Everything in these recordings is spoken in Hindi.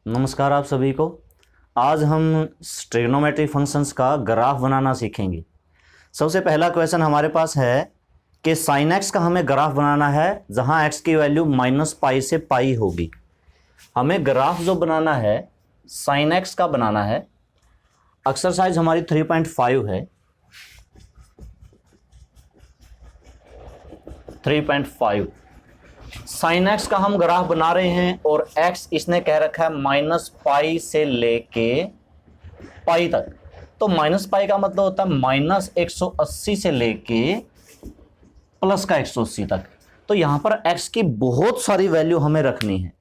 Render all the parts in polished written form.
नमस्कार आप सभी को। आज हम ट्रिग्नोमेट्री फंक्शंस का ग्राफ बनाना सीखेंगे। सबसे पहला क्वेश्चन हमारे पास है कि साइन एक्स का हमें ग्राफ बनाना है जहां एक्स की वैल्यू -पाई से पाई होगी। हमें ग्राफ जो बनाना है साइन एक्स का बनाना है। एक्सरसाइज हमारी 3.5 है। 3.5 साइन एक्स का हम ग्राफ बना रहे हैं और एक्स इसने कह रखा है -पाई से लेके पाई तक। तो -पाई का मतलब होता है -180 से लेके प्लस का 180 तक। तो यहां पर एक्स की बहुत सारी वैल्यू हमें रखनी है।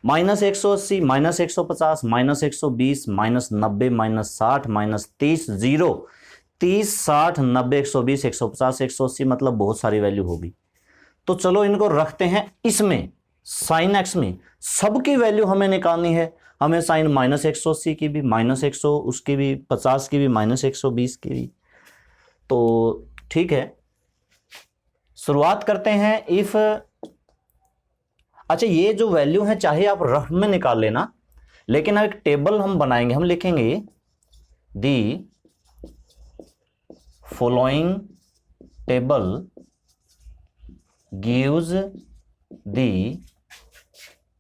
-180, -150, -120, -90, -60, -30, 0, 30, 60, 90, 120, 150, 180, मतलब बहुत सारी वैल्यू होगी। तो चलो इनको रखते हैं इसमें। साइन एक्स में सबकी वैल्यू हमें निकालनी है। हमें साइन -180 की भी, -100 उसकी भी, 50 की भी, -120 की भी। तो ठीक है, शुरुआत करते हैं। इफ अच्छा, ये जो वैल्यू है चाहे आप रफ में निकाल लेना, लेकिन एक टेबल हम बनाएंगे। हम लिखेंगे the following table gives the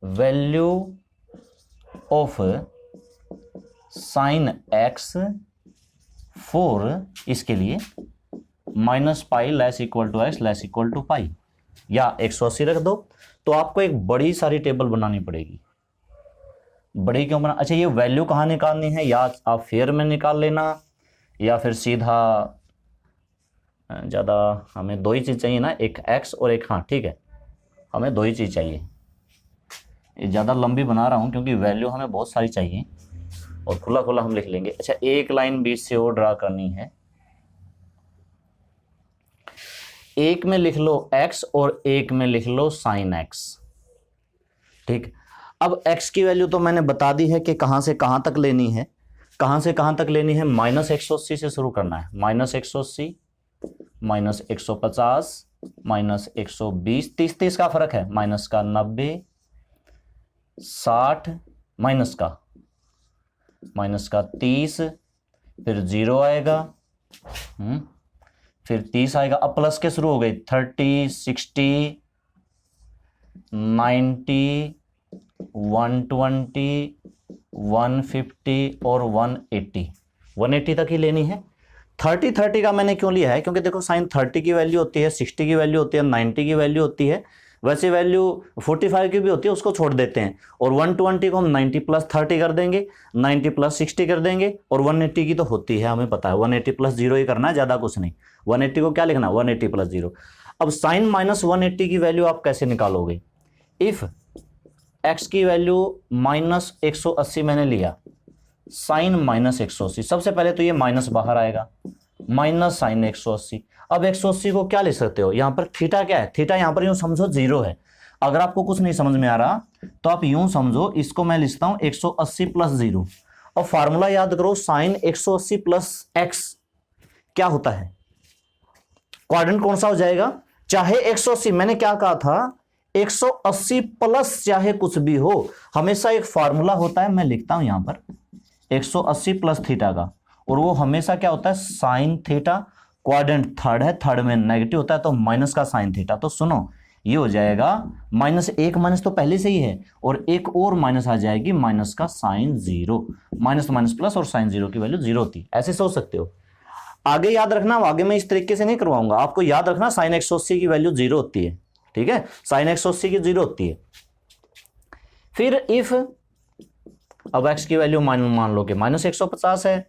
value of sin x for इसके लिए -pi less equal to x less equal to pi, या 180 रख दो। तो आपको एक बड़ी सारी टेबल बनानी पड़ेगी। बड़ी क्यों बना? अच्छा, ये वैल्यू कहाँ निकालनी है? या आप फेयर में निकाल लेना, या फिर सीधा ज़्यादा हमें दो ही चीज़ चाहिए ना, एक एक्स और एक, हाँ ठीक है, हमें दो ही चीज़ चाहिए। ये ज़्यादा लंबी बना रहा हूँ क्योंकि वैल्यू हमें बहुत सारी चाहिए और खुला खुला हम लिख लेंगे। अच्छा, एक लाइन बीच से और ड्रा करनी है। एक में लिख लो एक्स और एक में लिख लो साइन एक्स। ठीक, अब एक्स की वैल्यू तो मैंने बता दी है कि कहाँ से कहाँ तक लेनी है। कहाँ से कहाँ तक लेनी है? -180 से शुरू करना है। -180, -150, -120, 30 का फर्क है, माइनस का 90, 60, माइनस का 30, फिर 0 आएगा, फिर 30 आएगा। अब प्लस के शुरू हो गई 30, 60, 90, 120, 150 और 180। 180 तक ही लेनी है। 30 का मैंने क्यों लिया है? क्योंकि देखो साइन 30 की वैल्यू होती है, 60 की वैल्यू होती है, 90 की वैल्यू होती है, वैसे वैल्यू 45 की भी होती है, उसको छोड़ देते हैं। और 120 को हम 90 + 30 कर देंगे, 90 + 60 कर देंगे, और 180 की तो होती है, हमें पता है 180 + 0 ही करना है, ज़्यादा कुछ नहीं। 180 को क्या लिखना? 180 + 0। अब साइन -180 की वैल्यू आप कैसे निकालोगे? इफ एक्स की वैल्यू -180 मैंने लिया, साइन -180, सबसे पहले तो ये माइनस बाहर आएगा, माइनस साइन 180। अब 180 को क्या ले सकते हो? यहां पर थीटा क्या है? थीटा यहां पर यूं समझो 0 है। अगर आपको कुछ नहीं समझ में आ रहा तो आप यूं समझो, इसको मैं लिखता हूं 180 + 0। और फार्मूला याद करो, साइन 180 + x क्या होता है? क्वाड्रेंट कौन सा हो जाएगा? चाहे 180, मैंने क्या कहा था, 180 प्लस चाहे कुछ भी हो, हमेशा एक फार्मूला होता है, मैं लिखता हूं यहां पर 180 + थीटा का, और वो हमेशा क्या होता है? Sine theta. क्वाड्रेंट थर्ड है, थर्ड में नेगेटिव होता है, तो माइनस का साइन थीटा। तो सुनो, ये हो जाएगा -1 माइनस तो पहले से ही है, और एक और माइनस आ जाएगी, माइनस का साइन 0। माइनस माइनस प्लस, और साइन 0 की वैल्यू 0 थी। ऐसे सोच सकते हो। आगे याद रखना, आगे मैं इस तरीके से नहीं करवाऊंगा, आपको याद रखना साइन 180 की वैल्यू 0 होती है। ठीक है, साइन 180 की 0 होती है। फिर इफ अब x की वैल्यू मान लो कि -150 है,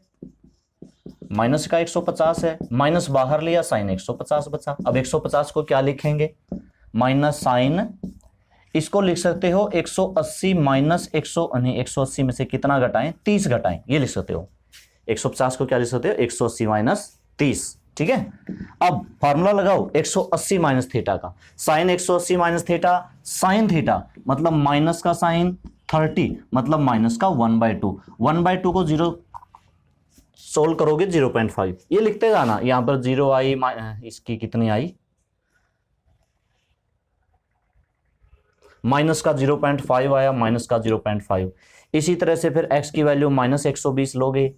माइनस का 150 है, माइनस बाहर लिया, साइन 150 बचा। अब 150 को क्या लिखेंगे? माइनस साइन, इसको लिख सकते हो 180 माइनस 180 में से कितना घटाएं? 30 घटाएं, ये लिख सकते हो। 150 को क्या लिख सकते हो? 180 माइनस 30। ठीक है, अब फार्मूला लगाओ 180 माइनस थीटा का। Sine 180 minus theta, sine theta मतलब माइनस का साइन 30, मतलब माइनस का 1/2। 1/2 को 0 सोल्व करोगे 0.5, ये लिखते जाना। यहां पर 0 आई, इसकी कितनी आई? माइनस का 0.5 आया, माइनस का 0.5। इसी तरह से फिर x की वैल्यू -120 लोगे,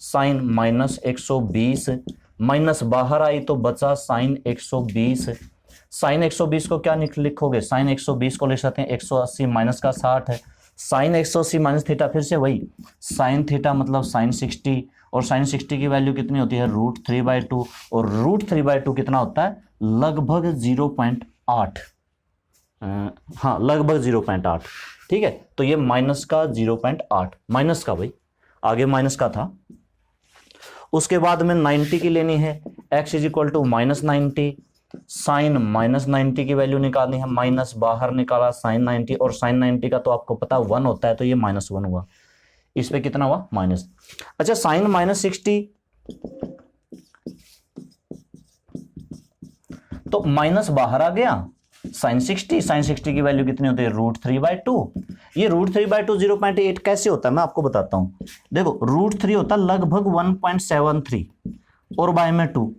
साइन -120, माइनस बाहर आई तो बचा साइन 120। साइन 120 को क्या लिखोगे, साइन 120 को लिख सकते हैं 180 माइनस का 60 है, साइन 180 माइनस थीटा, फिर से वही साइन थीटा मतलब साइन 60, और साइन 60 की वैल्यू कितनी होती है √3/2, और √3/2 कितना होता है लगभग 0.8, हाँ लगभग 0.8, ठीक है। तो ये माइनस का 0.8, माइनस का भाई, आगे माइनस का था। उसके बाद में 90 की लेनी है, x = -90, साइन -90 की वैल्यू निकालनी है, माइनस बाहर निकाला साइन 90, और साइन 90 का तो आपको पता 1 होता है, तो ये -1 हुआ, इस पे कितना हुआ माइनस। अच्छा साइन -60, तो माइनस बाहर आ गया, साइन 60 की वैल्यू कितनी होती है √3/2। ये √3/2 0.8 कैसे होता है मैं आपको बताता हूं। देखो √3 होता है लगभग 1.73 और बाय में 2,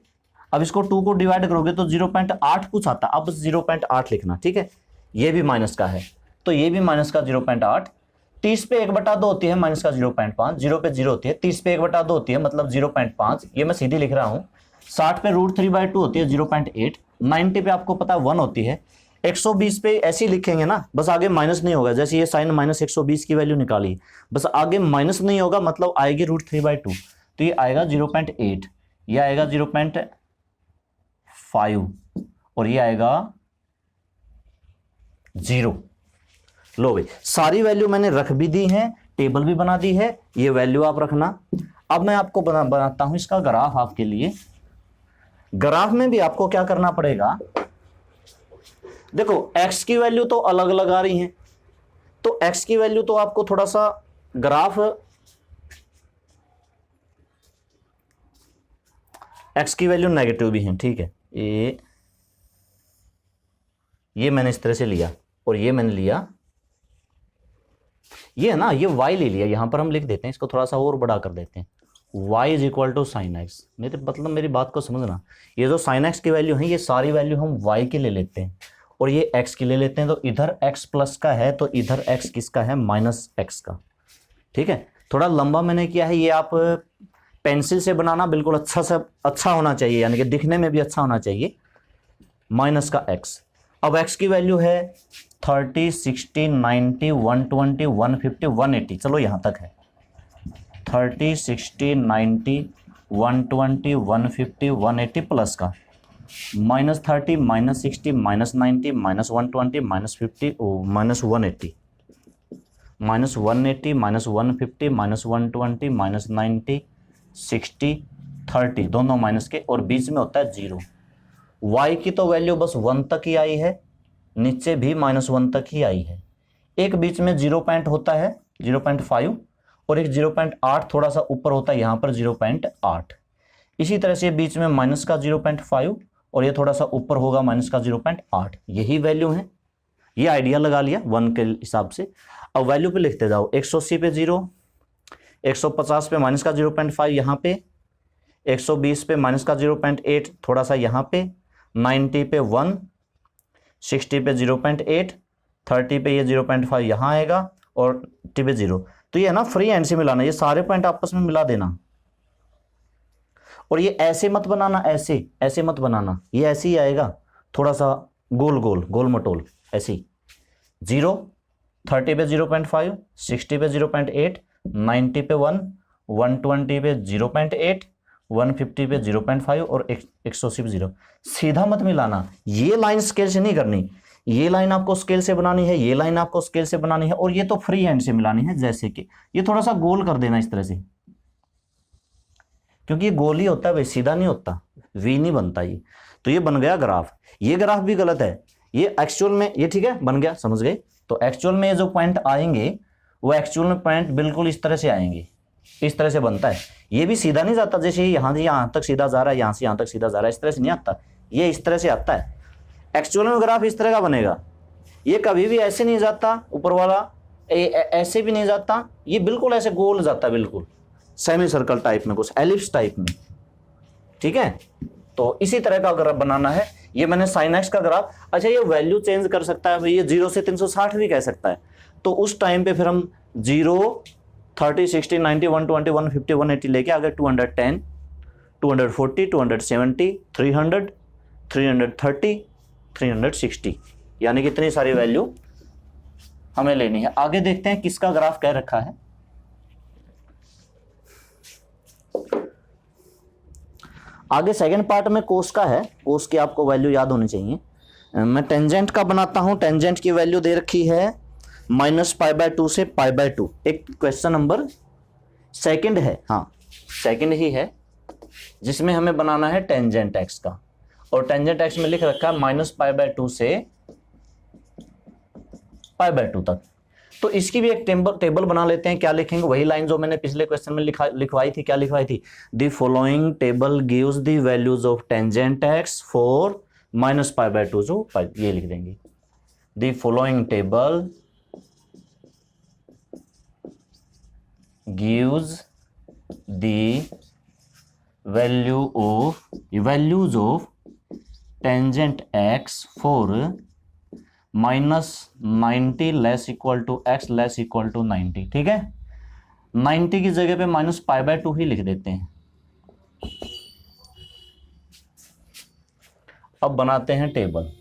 अब इसको 2 को डिवाइड करोगे तो 0.8 कुछ आता है, अब 0.8 लिखना, ठीक है। ये भी माइनस का है तो ये भी माइनस का 0.8, 30 पे 1/2 होती है माइनस का 0.5, 0 पे 0 होती है, 30 पे 1/2 होती है मतलब 0.5, ये मैं सीधी लिख रहा हूं। 60 पे √3/2 होती है 0.8, 90 पे आपको पता 1 होती है, 120 पे ऐसे ही लिखेंगे ना, बस आगे माइनस नहीं होगा, जैसे ये साइन -120 की वैल्यू निकाली, बस आगे माइनस नहीं होगा मतलब आएगी √3/2, तो ये आएगा 0.8, ये आएगा 0.5 और ये आएगा 0। लो भाई सारी वैल्यू मैंने रख भी दी है, टेबल भी बना दी है, ये वैल्यू आप रखना। अब मैं आपको बनाता हूं इसका ग्राफ आपके लिए। ग्राफ में भी आपको क्या करना पड़ेगा, देखो x की वैल्यू तो अलग अलग आ रही है, तो x की वैल्यू तो आपको थोड़ा सा ग्राफ, x की वैल्यू नेगेटिव भी है, ठीक है। ये मैंने इस तरह से लिया और ये मैंने लिया, ये है ना, ये y ले लिया, यहां पर हम लिख देते हैं, इसको थोड़ा सा और बड़ा कर देते हैं, y = sin x। मेरे मतलब मेरी बात को समझना, ये जो sin x की वैल्यू है ये सारी वैल्यू हम y की ले लेते हैं और ये x की ले लेते हैं, तो इधर x प्लस का है तो इधर x किसका है -x का, ठीक है। थोड़ा लंबा मैंने किया है, ये आप पेंसिल से बनाना बिल्कुल अच्छा से अच्छा होना चाहिए, यानी कि दिखने में भी अच्छा होना चाहिए, माइनस का x। अब x की वैल्यू है 30, 60, 90, 120, 150, 180, चलो यहां तक है 30, 60, 90, 120, 150, 180 प्लस का -30, -60, -90, -120, -50, -180, -180, -180, -150, -120, -90, 60, 30 दोनों माइनस के, और बीच में होता है 0। y की तो वैल्यू बस 1 तक ही आई है, नीचे भी -1 तक ही आई है, एक बीच में 0 पॉइंट होता है 0.5 और एक 0.8 थोड़ा सा ऊपर होता है, यहां पर 0.8। इसी तरह से बीच में माइनस का 0.5 और ये थोड़ा सा ऊपर होगा माइनस का 0.8, यही वैल्यू है। ये आइडिया लगा लिया 1 के हिसाब से। अब वैल्यू पे लिखते जाओ, 180 पे 0, 150 पे माइनस का 0.5 यहाँ पे, 120 पे माइनस का 0.8 थोड़ा सा यहाँ पे, 90 पे 1, 60 पे 0.8, 30 पे ये 0.5 यहाँ आएगा और 80 पे 0। तो ये है ना फ्री हैंड से मिलाना, ये सारे पॉइंट आपस में मिला देना, और ये ऐसे मत बनाना, ऐसे मत बनाना, ये ऐसे ही आएगा थोड़ा सा गोल गोल गोल मटोल ऐसे ही। 0, 30 पे 0.5, 60 पे 0.8, 90 पे 1, 120 पे 0.8, 150 पे 0.5 और 180 पे 0। सीधा मत मिलाना, ये लाइन स्केल से नहीं करनी, ये लाइन आपको स्केल से बनानी है, ये लाइन आपको स्केल से बनानी है, और ये तो फ्री हैंड से मिलानी है। जैसे कि ये थोड़ा सा गोल कर देना इस तरह से, क्योंकि ये गोल ही होता है भाई, सीधा नहीं होता, वी नहीं बनता ये। तो ये बन गया ग्राफ, ये ग्राफ भी गलत है, ये एक्चुअल में ये ठीक है बन गया, समझ गए। तो एक्चुअल में ये जो पॉइंट आएंगे वो एक्चुअल में पॉइंट बिल्कुल इस तरह से आएंगे, इस तरह से बनता है। ये भी सीधा नहीं जाता, जैसे यहाँ से यहाँ तक सीधा जा रहा है, यहाँ से यहाँ तक सीधा जा रहा है, इस तरह से नहीं आता, ये इस तरह से आता है। एक्चुअल में ग्राफ इस तरह का बनेगा, ये कभी भी ऐसे नहीं जाता, ऊपर वाला ऐसे भी नहीं जाता, ये बिल्कुल ऐसे गोल जाता है, बिल्कुल सेमी सर्कल टाइप में, कुछ एलिप्स टाइप में, ठीक है। तो इसी तरह का ग्राफ बनाना है। ये मैंने साइन एक्स का ग्राफ, अच्छा ये वैल्यू चेंज कर सकता है, ये 0 से 360 भी कह सकता है, तो उस टाइम पे फिर हम 0 30 60 90 120 150 180 लेके आगे 210 240 270 300 330 360, यानी कि इतनी सारी वैल्यू हमें लेनी है। आगे देखते हैं किसका ग्राफ कह रखा है। आगे सेकंड पार्ट में कोस का है, कोस की आपको वैल्यू याद होनी चाहिए। मैं टेंजेंट का बनाता हूं। टेंजेंट की वैल्यू दे रखी है -π/2 से π/2। एक क्वेश्चन नंबर सेकंड है, हाँ सेकंड ही है, जिसमें हमें बनाना है टेंजेंट एक्स का, और टेंजेंट एक्स में लिख रखा है -π/2 से π/2 तक। तो इसकी भी एक टेबल बना लेते हैं। क्या लिखेंगे? वही लाइन जो मैंने पिछले क्वेश्चन में लिखवाई थी। क्या लिखवाई थी? The following table gives the values of tangent x for -π/2, जो ये लिख देंगे। The following table gives the values of tangent x for -90 less equal to x less equal to 90। ठीक है, 90 की जगह पे -π/2 ही लिख देते हैं। अब बनाते हैं टेबल।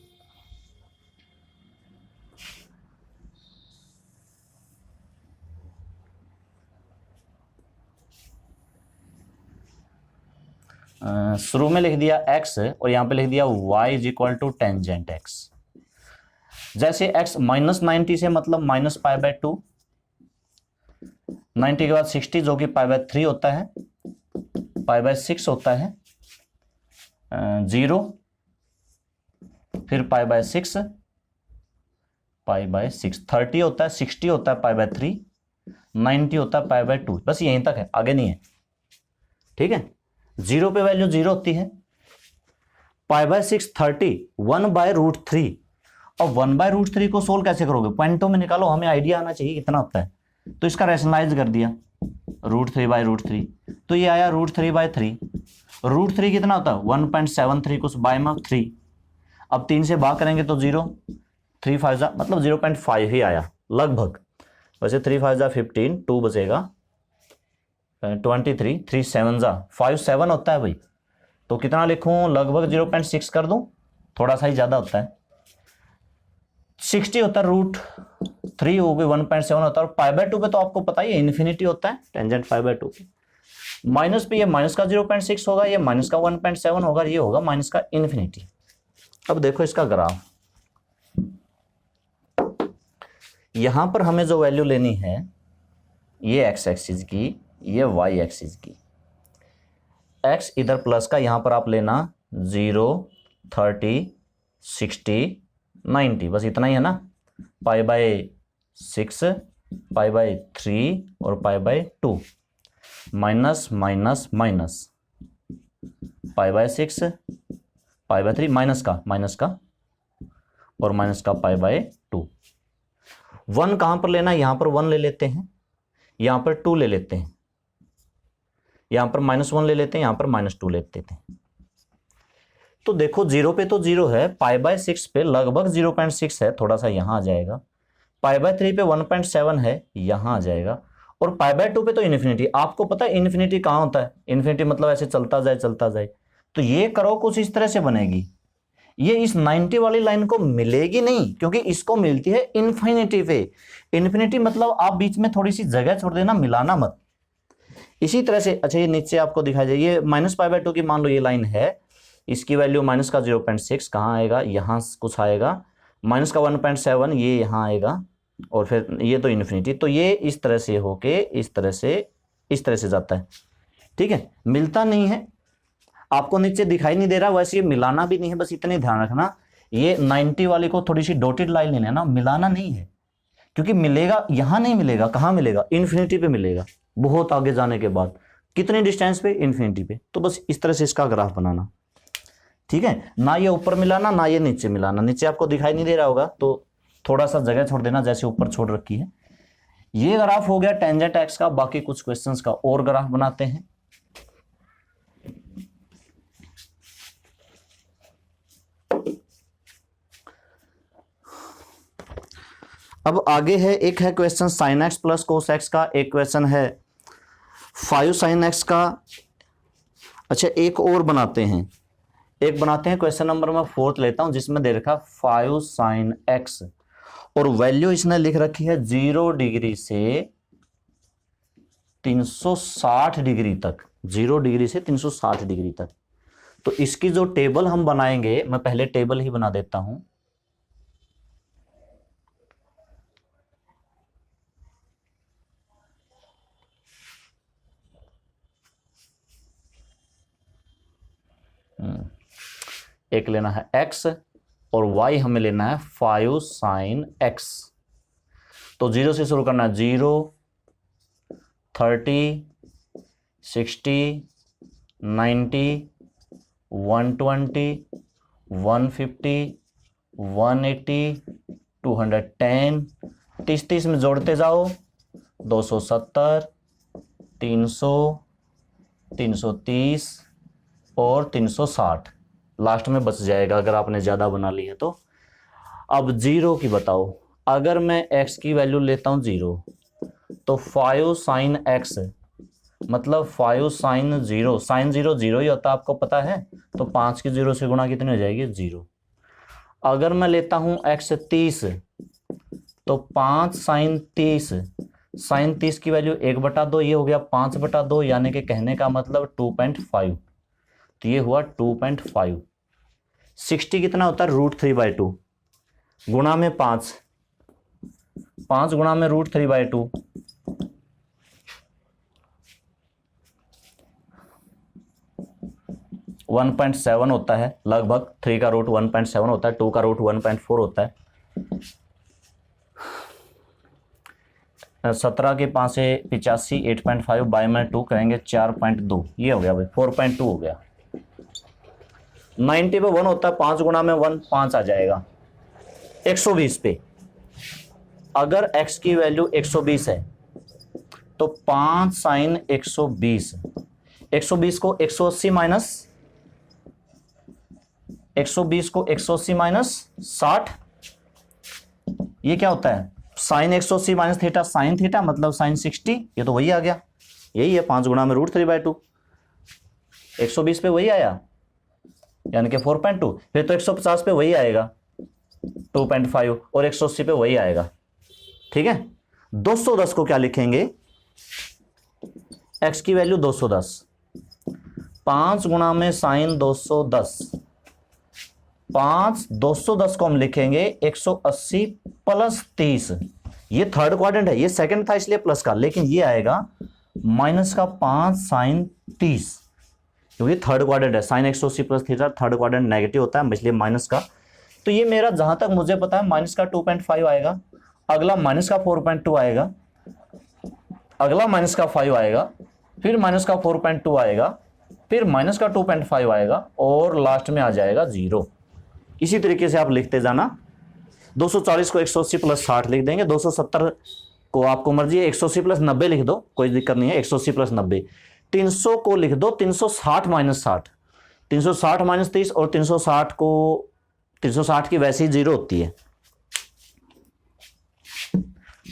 शुरू में लिख दिया x और यहां पे लिख दिया y is equal to tangent x। जैसे x -90 से मतलब -π/2, 90 के बाद 60 जो कि π/3 होता है, π/6 होता है, 0 फिर π/6, π/6, 30 होता है, 60 होता है π/3, 90 होता है π/2। बस यहीं तक है, आगे नहीं है। ठीक है, 0 पे वैल्यू 0 होती है, π/6 30, 1/√3। और 1/√3 को सोल्व कैसे करोगे? पॉइंटों में निकालो, हमें आइडिया आना चाहिए कितना होता है। तो इसका रैशनलाइज कर दिया, √3/√3, तो ये आया √3/3। √3 कितना होता है? 1.73 को बाय में 3। अब 3 से भाग करेंगे तो 0, 3 5 मतलब 0.5 ही आया लगभग। वैसे 3 5 15, 2 बचेगा 23, 3 7 5 7 होता है भाई। तो कितना लिखूं? लगभग 0.6 कर दूं, थोड़ा सा ही ज्यादा होता है। 60 होता है, √3 हो गई, 1.7 होता है। और π/2 पे तो आपको पता ही है इन्फिनिटी होता है टेंजेंट π/2 पे। माइनस पे ये माइनस का 0.6 होगा, ये माइनस का 1.7 होगा, ये होगा माइनस का इन्फिनिटी। अब देखो इसका ग्राफ, यहां पर हमें जो वैल्यू लेनी है ये x एक्सिस की, ये y एक्सिस की। x इधर प्लस का, यहां पर आप लेना 0 30 60 90, बस इतना ही है ना। π/6 π/3 और π/2, माइनस माइनस माइनस, π/6 π/3, माइनस का और माइनस का π/2। 1 कहां पर लेना है? यहां पर 1 ले लेते हैं, यहां पर 2 ले लेते हैं, यहां पर -1 ले लेते हैं, यहां पर -2 ले लेते हैं। तो देखो 0 पे तो 0 है, π/6 पे लगभग 0.6 है, थोड़ा सा यहां आ जाएगा। π/3 पे 1.7 है, यहां आ जाएगा। और π/2 पे तो इन्फिनिटी। आपको पता है इन्फिनिटी कहां होता है? इन्फिनिटी मतलब ऐसे चलता जाए चलता जाए। तो ये करो कुछ इस तरह से बनेगी, ये इस 90 वाली लाइन को मिलेगी नहीं, क्योंकि इसको मिलती है इन्फिनिटी पे। इन्फिनिटी मतलब आप बीच में थोड़ी सी जगह छोड़ देना, मिलाना मत। इसी तरह से, अच्छा ये नीचे आपको दिखाई दे, ये -π/2 की मान लो ये लाइन है, इसकी वैल्यू माइनस का 0.6 कहाँ आएगा? यहाँ कुछ आएगा, माइनस का 1.7 ये यहाँ आएगा, और फिर ये तो इन्फिनिटी। तो ये इस तरह से होके इस तरह से जाता है। ठीक है, मिलता नहीं है, आपको नीचे दिखाई नहीं दे रहा, वैसे ये मिलाना भी नहीं है। बस इतने ध्यान रखना, ये 90 वाली को थोड़ी सी डॉटेड लाइन लेना ना, मिलाना नहीं है, क्योंकि मिलेगा यहां नहीं मिलेगा, कहां मिलेगा? इन्फिनिटी पे मिलेगा, बहुत आगे जाने के बाद। कितने डिस्टेंस पे? इन्फिनिटी पे। तो बस इस तरह से इसका ग्राफ बनाना। ठीक है, ना ये ऊपर मिलाना ना ये नीचे मिलाना। नीचे आपको दिखाई नहीं दे रहा होगा तो थोड़ा सा जगह छोड़ देना, जैसे ऊपर छोड़ रखी है। ये ग्राफ हो गया टेंजेंट एक्स का। बाकी कुछ क्वेश्चंस का और ग्राफ बनाते हैं। अब आगे है, एक है question sine x plus cos x का, एक क्वेश्चन है 5 साइन एक्स का। अच्छा एक और बनाते हैं, क्वेश्चन नंबर मैं 4 लेता हूं जिसमें दे रखा 5 साइन एक्स और वैल्यू इसने लिख रखी है 0 डिग्री से 360 डिग्री तक, 0 डिग्री से 360 डिग्री तक। तो इसकी जो टेबल हम बनाएंगे, मैं पहले टेबल ही बना देता हूं। एक लेना है x और y हमें लेना है 5 साइन x। तो 0 से शुरू करना है, 0, 30, 60, 90, 120, 150, 180, 210, 30 में जोड़ते जाओ, 270, 300, 330 और 360 लास्ट में बच जाएगा अगर आपने ज़्यादा बना ली है तो। अब 0 की बताओ, अगर मैं x की वैल्यू लेता हूँ 0 तो 5 साइन x मतलब 5 साइन 0, साइन 0 0 ही होता है आपको पता है, तो 5 की 0 से गुणा कितनी हो जाएगी 0। अगर मैं लेता हूँ x 30 तो 5 साइन 30, साइन 30 की वैल्यू 1/2, ये हो गया 5/2, यानी कि कहने का मतलब 2.5, तो ये हुआ 2.5। 60 कितना होता है √3/2 गुणा में 5 गुणा में √3/2, 1.7 होता है लगभग। 3 का रूट 1.7 होता है, 2 का रूट 1.4 होता है। 17 के 5 से 85, 8.5 बाय में 2 करेंगे 4.2, ये हो गया भाई 4.2 हो गया। 90 पे 1 होता है, 5 गुणा में 1 5 आ जाएगा 120 पे। अगर x की वैल्यू 120 है तो 5 साइन 120, 120 को 180 माइनस 60, ये क्या होता है sine 180 minus theta sine theta मतलब साइन 60, ये तो वही आ गया, यही है 5 गुणा में √3/2। 120 पे वही आया यानी कि 4.2, फिर तो 150 पे वही आएगा 2.5 और 180 पे वही आएगा। ठीक है, 210 को क्या लिखेंगे, x की वैल्यू 210, 5 गुणा में साइन 210, 210 को हम लिखेंगे 180 प्लस 30। ये थर्ड क्वाड्रेंट है, ये सेकंड था इसलिए प्लस का, लेकिन ये आएगा माइनस का 5 साइन 30, क्योंकि थर्ड क्वाड्रेंट है। Sine 180 plus theta third quadrant negative होता है इसलिए माइनस का। तो ये मेरा जहां तक मुझे पता है माइनस का 2.5 आएगा, अगला माइनस का 4.2 आएगा, अगला माइनस का 5 आएगा, फिर माइनस का 4.2 आएगा, फिर माइनस का 2.5 आएगा और लास्ट में आ जाएगा 0। इसी तरीके से आप लिखते जाना। 240 को 180 प्लस 60 लिख देंगे, 270 को आपको मर्जी है 180 प्लस 90 लिख दो, कोई दिक्कत नहीं है, 180 प्लस 90। 300 को लिख दो 360 माइनस 60, 360 माइनस 30 और 360 को 360 की वैसे ही 0 होती है,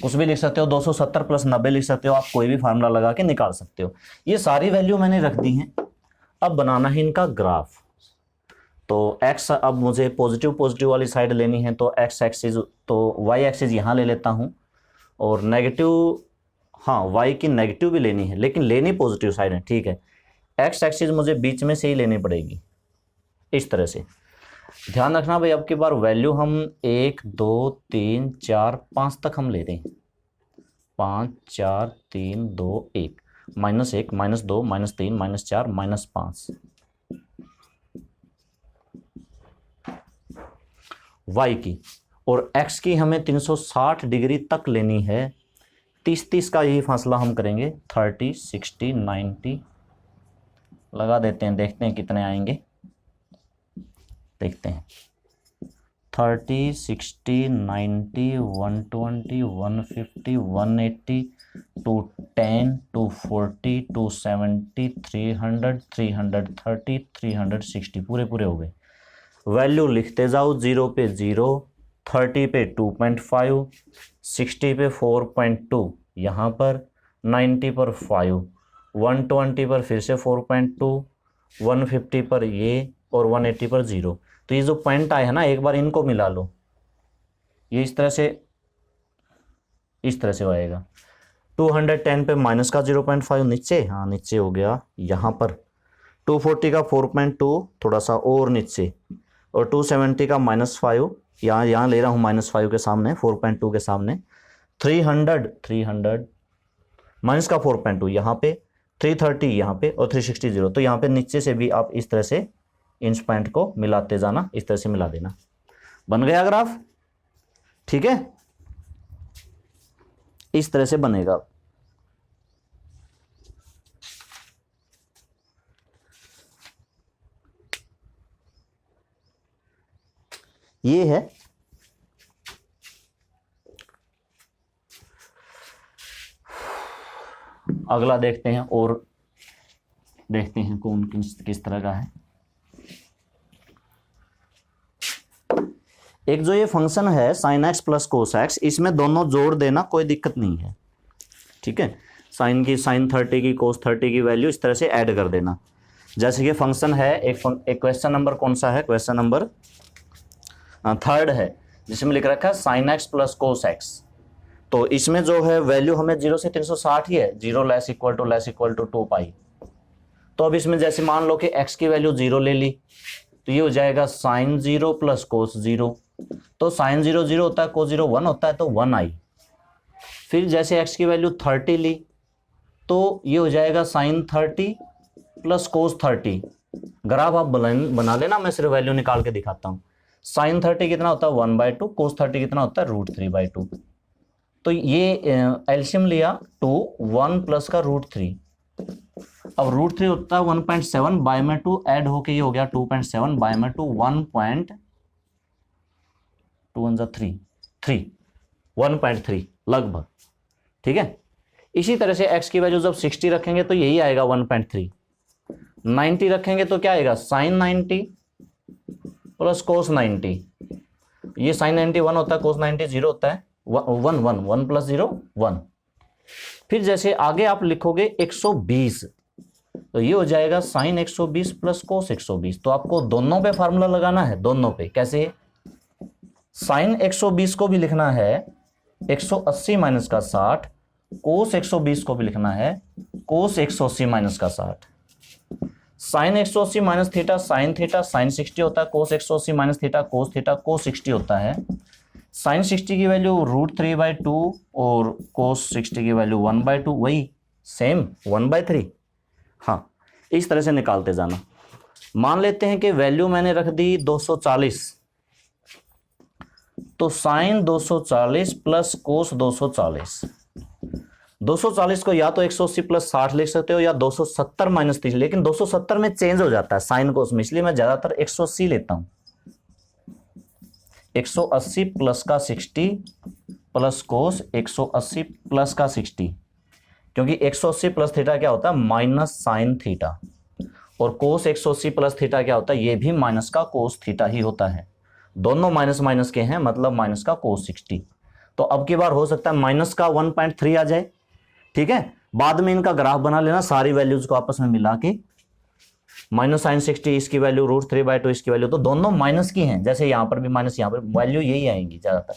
कुछ भी लिख सकते हो, 270 प्लस 90 लिख सकते हो, आप कोई भी फार्मूला लगा के निकाल सकते हो। ये सारी वैल्यू मैंने रख दी हैं। अब बनाना है इनका ग्राफ। तो x अब मुझे पॉजिटिव वाली साइड लेनी है, तो x एक्सिस, तो y एक्सिस यहाँ ले लेता हूँ और नेगेटिव, हाँ y की नेगेटिव भी लेनी है लेकिन लेनी पॉजिटिव साइड है, ठीक है। x एक्सिस मुझे बीच में से ही लेनी पड़ेगी इस तरह से। ध्यान रखना भाई, अब की बार वैल्यू हम 1 2 3 4 5 तक हम ले रहे हैं, 5 4 3 2 1, -1 -2 -3 -4 -5। y की और x की हमें 360 डिग्री तक लेनी है। 30 का यही फासला हम करेंगे, 30 60 90 लगा देते हैं, देखते हैं कितने आएंगे, देखते हैं। 30 60 90 120 150 180 210 240 270 300 330 360 पूरे हो गए। वैल्यू लिखते जाओ, 0 पे 0, 30 पे 2.5, 60 पे 4.2, यहाँ पर 90 पर 5, 120 पर फिर से 4.2, 150 पर ये और 180 पर 0। तो ये जो पॉइंट आए हैं ना, एक बार इनको मिला लो, ये इस तरह से आएगा। 210 पे माइनस का 0.5 नीचे, हाँ नीचे हो गया यहाँ पर। 240 का 4.2 थोड़ा सा और नीचे, और 270 का -5, यहाँ ले रहा हूँ -5 के सामने, 4.2 के सामने। 300 माइनस का 4.2 यहाँ पे, 330 यहाँ पे और 360 0। तो यहाँ पे नीचे से भी आप इस तरह से इंच पॉइंट को मिलाते जाना, इस तरह से मिला देना। बन गया ग्राफ, ठीक है, इस तरह से बनेगा। ये है अगला, देखते हैं और देखते हैं कौन किस तरह का है। एक जो ये फंक्शन है sin x plus cos x, इसमें दोनों जोड़ देना, कोई दिक्कत नहीं है, ठीक है। sin 30 की cos 30 की वैल्यू इस तरह से ऐड कर देना। जैसे कि फंक्शन है, एक क्वेश्चन नंबर कौन सा है, क्वेश्चन नंबर 3 है, जिसमें लिख रखा है sin x plus cos x. तो इसमें जो है वैल्यू हमें 0 से 360 ही है, 0 लेस इक्वल टू 2 पाई। तो अब इसमें जैसे मान लो कि x की वैल्यू 0 ले ली, तो ये हो जाएगा sin 0 प्लस कोस 0। तो sin 0 0 होता है, कोस 0 1 होता है, तो 1 आई। फिर जैसे x की वैल्यू 30 ली, तो ये हो जाएगा sin 30 प्लस कोस 30। ग्राफ आप बना लेना, मैं सिर्फ वैल्यू निकाल के दिखाता हूँ। sin 30 कितना होता है 1/2, कोस 30 कितना होता है √3/2। तो ये एलसीएम लिया 2, 1 प्लस का √3। अब √3 होता है 1.7, बाय में 2 ऐड होके ये हो गया 2.7, बाय में 2 1.3 लगभग, ठीक है। इसी तरह से x की वैल्यू जब 60 रखेंगे तो यही आएगा 1.3। 90 रखेंगे तो क्या आएगा sin 90 प्लस कोस 90। ये sin 90 1 होता है, कोस 90 0 होता है, 1 प्लस 0 1। फिर जैसे आगे आप लिखोगे 120, तो ये हो जाएगा sin 120 प्लस कोस 120। तो आपको दोनों पे फार्मूला लगाना है, दोनों पे। कैसे? sin 120 को भी लिखना है 180 माइनस का 60, कोस 120 को भी लिखना है कोस 180 माइनस का 60। sin 180 माइनस थीटा sin 60 होता है, कोस 180 माइनस थीटा कोस 60 होता है। sin 60 की वैल्यू √3/2 और कोस 60 की वैल्यू 1/2, वही सेम 1/3। हाँ, इस तरह से निकालते जाना। मान लेते हैं कि वैल्यू मैंने रख दी 240, तो sin 240 प्लस कोस 240। 240 को या तो 180 प्लस 60 लिख सकते हो या 270 माइनस 30, लेकिन 270 में चेंज हो जाता है साइन कोस में, इसलिए मैं ज्यादातर 180 लेता हूं। 180 प्लस का 60 प्लस कोस 180 प्लस का 60, क्योंकि 180 प्लस थीटा क्या होता है माइनस साइन थीटा, और कोस 180 प्लस थीटा क्या होता है, ये भी माइनस का कोस थीटा ही होता है। दोनों माइनस माइनस के हैं, मतलब माइनस का कोस 60। तो अब की बार हो सकता है माइनस का 1.3 आ जाए, ठीक है। बाद में इनका ग्राफ बना लेना, सारी वैल्यूज को आपस में मिला के। माइनस साइन 60 इसकी वैल्यू √3/2 इसकी वैल्यू, तो दोनों माइनस की हैं। जैसे यहां पर भी माइनस, यहां पर वैल्यू यही आएंगी ज्यादातर।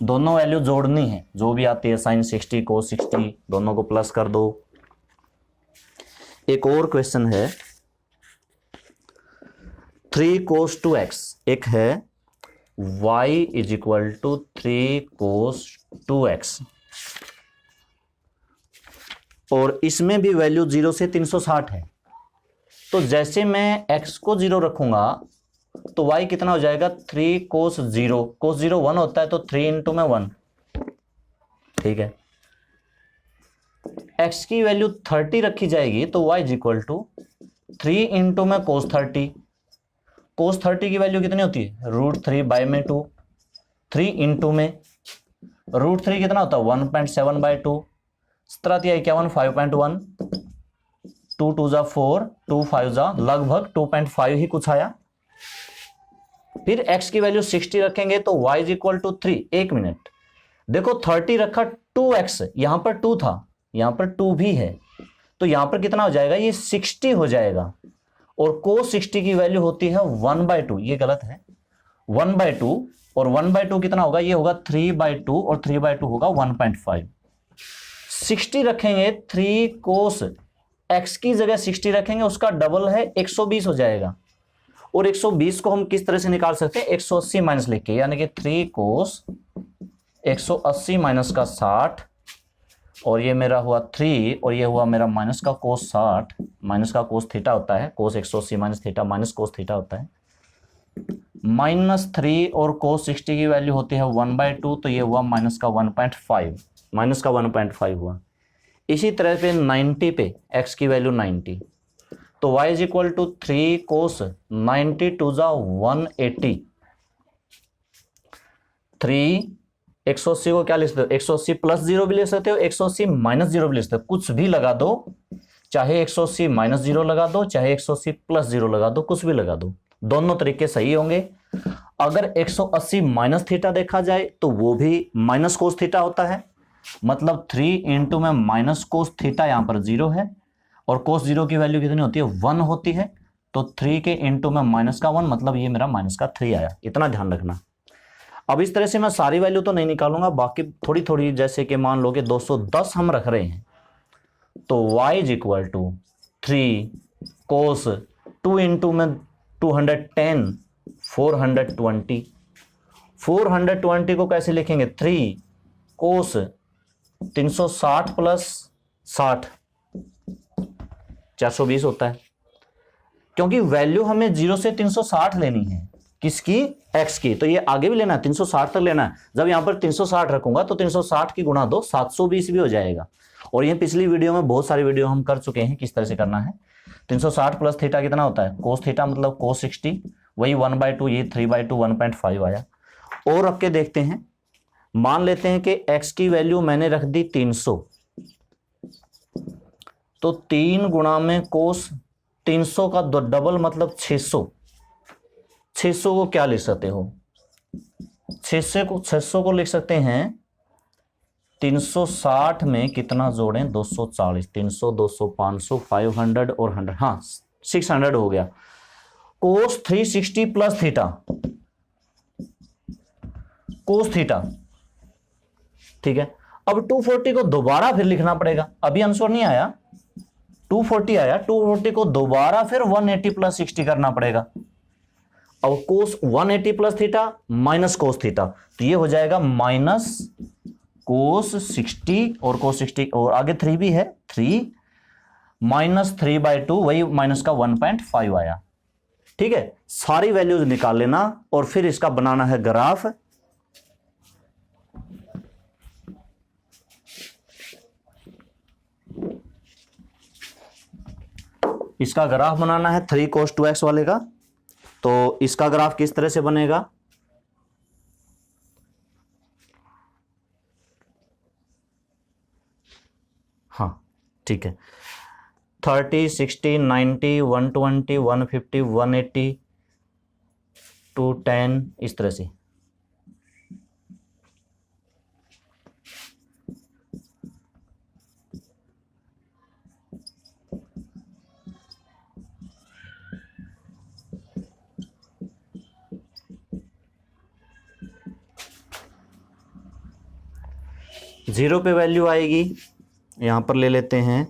दोनों वैल्यू जोड़नी है, जो भी आती है साइन 60 कोस 60, दोनों को प्लस कर दो। एक और क्वेश्चन है 3 cos 2x, एक है y = 3 cos 2x, और इसमें भी वैल्यू 0 से 360 है। तो जैसे मैं x को 0 रखूंगा तो y कितना हो जाएगा 3 cos 0, cos 0 1 होता है, तो 3 इंटू में 1, ठीक है। x की वैल्यू 30 रखी जाएगी तो y = 3 इंटू में cos 30। cos 30 की वैल्यू कितनी होती है √3/2, 3 इंटू में √3 कितना होता है 1.7/2, 51 5.1, 2 2 जा 4, 2 5 जा लगभग 2.5 ही कुछ आया। फिर x की वैल्यू 60 रखेंगे तो y इज इक्वल टू 3। एक मिनट, देखो 30 रखा, 2x, यहां पर 2 था, यहां पर 2 भी है, तो यहां पर कितना हो जाएगा, ये 60 हो जाएगा। और cos 60 की वैल्यू होती है 1/2, ये गलत है, 1/2, और 1/2 कितना होगा, ये होगा 3/2, और 3/2 होगा 1.5। 60 रखेंगे, 3 cos x की जगह 60 रखेंगे, उसका डबल है 120 हो जाएगा। और 120 को हम किस तरह से निकाल सकते हैं, 180 माइनस लिख के, यानी कि 3 cos 180 माइनस का 60, और ये मेरा हुआ 3, और ये हुआ मेरा माइनस का cos 60, माइनस का cos थीटा होता है, cos 180 minus theta minus cos theta होता है, -3, और cos 60 की वैल्यू होती है 1/2, तो ये हुआ माइनस का 1.5, माइनस का 1.5 हुआ। इसी तरह पे 90 पे x की वैल्यू 90, तो y is equal to 3 cos 90 to ज़ा 180। 3 180 को क्या लिख सकते हो, 180 प्लस 0 भी लिख सकते हो, 180 माइनस 0 भी लिख सकते हो, कुछ भी लगा दो, चाहे 180 माइनस 0 लगा दो, चाहे 180 प्लस 0 लगा दो, कुछ भी लगा दो, दोनों तरीके सही होंगे। अगर 180 माइनस थीटा देखा जाए तो वो भी माइनस कोस थीटा होता है, मतलब 3 इंटू में माइनस कोस थीटा, यहां पर 0 है, और कोस 0 की वैल्यू कितनी होती है, 1 होती है, तो 3 के इंटू में माइनस का 1, मतलब ये मेरा माइनस का 3 आया, इतना ध्यान रखना। अब इस तरह से मैं सारी वैल्यू तो नहीं निकालूंगा, बाकी थोड़ी थोड़ी, जैसे कि मान लो कि 210 हम रख रहे हैं, तो y is equal to 3 cos 2 into में 210, 420। 420 को कैसे लिखेंगे, 3 कोस 360 प्लस 60, 420 होता है, क्योंकि वैल्यू हमें 0 से 360 लेनी है, किसकी, x की, तो ये आगे भी लेना है, 360 तक लेना है। जब यहां पर 360 रखूंगा तो 360 की गुणा 2 720 भी हो जाएगा। और ये पिछली वीडियो में बहुत सारी वीडियो हम कर चुके हैं किस तरह से करना है। 360 प्लस थीटा कितना होता है, कोस थीटा मतलब कोस 60, वही 1/2, ये 3/2 1.5 आया। और रख के देखते हैं, मान लेते हैं कि x की वैल्यू मैंने रख दी 300, तो 3 गुणा में कोस 300 का डबल मतलब 600। 600 को क्या लिख सकते हो, 600 को लिख सकते हैं 360 में कितना जोड़ें, 240, 300 200 500 500 और 100, हाँ 600 हो गया। कोस 360 प्लस थीटा, कोस थीटा, ठीक है। अब 240 को दोबारा फिर लिखना पड़ेगा, अभी आंसर नहीं आया, 240 आया, 240 को दोबारा फिर 180 प्लस 60 करना पड़ेगा। अब कोस 180 plus theta minus cos theta, तो ये हो जाएगा माइनस कोस 60, और कोस 60 और आगे 3 भी है, 3 माइनस 3/2, वही माइनस का 1.5 आया। ठीक है, सारी वैल्यूज निकाल लेना और फिर इसका बनाना है ग्राफ। इसका ग्राफ बनाना है 3 cos 2x वाले का। तो इसका ग्राफ किस तरह से बनेगा, हाँ ठीक है, 30 60 90 120 150 180 210, इस तरह से। जीरो पे वैल्यू आएगी, यहां पर ले लेते हैं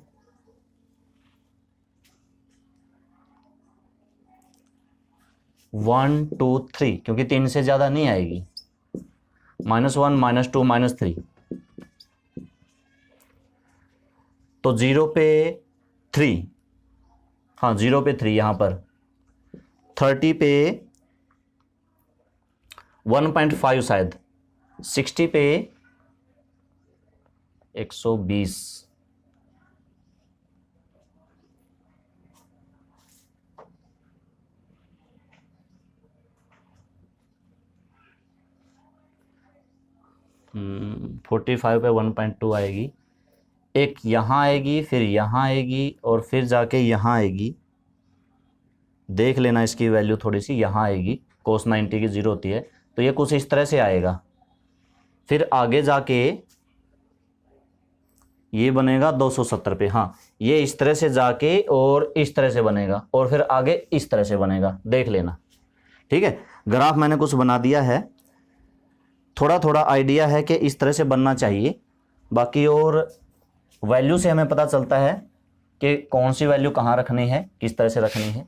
1 2 3, क्योंकि 3 से ज्यादा नहीं आएगी, -1 -2 -3, तो 0 पे 3, हाँ 0 पे 3, यहां पर 30 पे 1.5 शायद, 60 पे 120, हम्म 45 पे 1.2 आएगी, एक यहाँ आएगी, फिर यहाँ आएगी, और फिर जाके यहाँ आएगी, देख लेना इसकी वैल्यू थोड़ी सी यहाँ आएगी, cos 90 की 0 होती है, तो ये कुछ इस तरह से आएगा। फिर आगे जाके ये बनेगा 270 पे, हाँ ये इस तरह से जाके और इस तरह से बनेगा, और फिर आगे इस तरह से बनेगा, देख लेना। ठीक है, ग्राफ मैंने कुछ बना दिया है, थोड़ा थोड़ा आइडिया है कि इस तरह से बनना चाहिए। बाकी और वैल्यू से हमें पता चलता है कि कौन सी वैल्यू कहाँ रखनी है, किस तरह से रखनी है।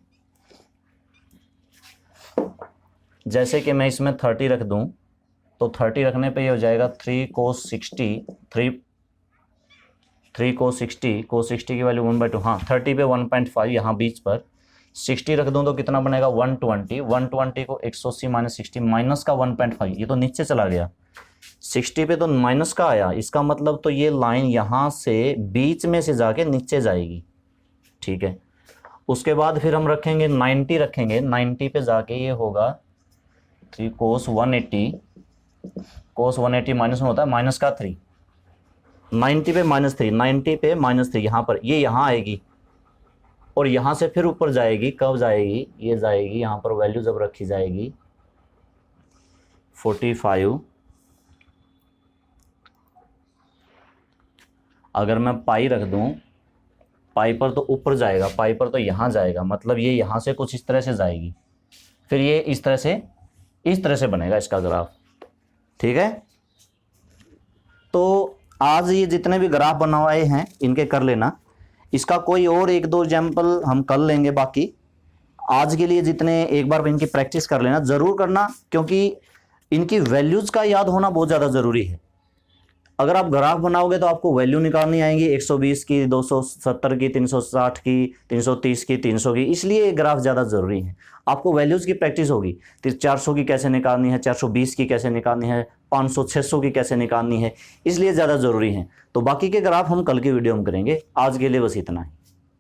जैसे कि मैं इसमें 30 रख दूं, तो 30 रखने पे ये हो जाएगा 3 cos 60 की वैल्यू 1/2, हाँ 30 पे 1.5 यहाँ बीच पर, 60 रख दूं तो कितना बनेगा 120 को 180 माइनस 60 माइनस का 1.5, ये तो नीचे चला गया, 60 पे तो माइनस का आया, इसका मतलब तो ये लाइन यहाँ से बीच में से जाके नीचे जाएगी। ठीक है, उसके बाद फिर हम रखेंगे 90 रखेंगे, 90 पे जाके ये होगा 3 cos 180 माइनस में होता है माइनस का 3, 90 पे -3, 90 पे -3 यहाँ पर, ये यहाँ आएगी और यहाँ से फिर ऊपर जाएगी, कब जाएगी, ये जाएगी यहाँ पर वैल्यू जब रखी जाएगी 45। अगर मैं पाई रख दूं, पाई पर तो ऊपर जाएगा, पाई पर तो यहाँ जाएगा, मतलब ये यहाँ से कुछ इस तरह से जाएगी, फिर ये इस तरह से बनेगा इसका ग्राफ। ठीक है, तो आज ये जितने भी ग्राफ बनवाए हैं इनके कर लेना, इसका कोई और 1-2 एग्जाम्पल हम कर लेंगे। बाकी आज के लिए जितने, एक बार इनकी प्रैक्टिस कर लेना, ज़रूर करना, क्योंकि इनकी वैल्यूज़ का याद होना बहुत ज़्यादा ज़रूरी है। अगर आप ग्राफ बनाओगे तो आपको वैल्यू निकालनी आएंगी 120 की, 270 की, 360 की, 330 की, 300 की, इसलिए ग्राफ ज़्यादा ज़रूरी है। आपको वैल्यूज़ की प्रैक्टिस होगी, 400 की कैसे निकालनी है, 420 की कैसे निकालनी है, 500 600 की कैसे निकालनी है, इसलिए ज़्यादा ज़रूरी है। तो बाकी के ग्राफ हम कल की वीडियो में करेंगे। आज के लिए बस इतना ही।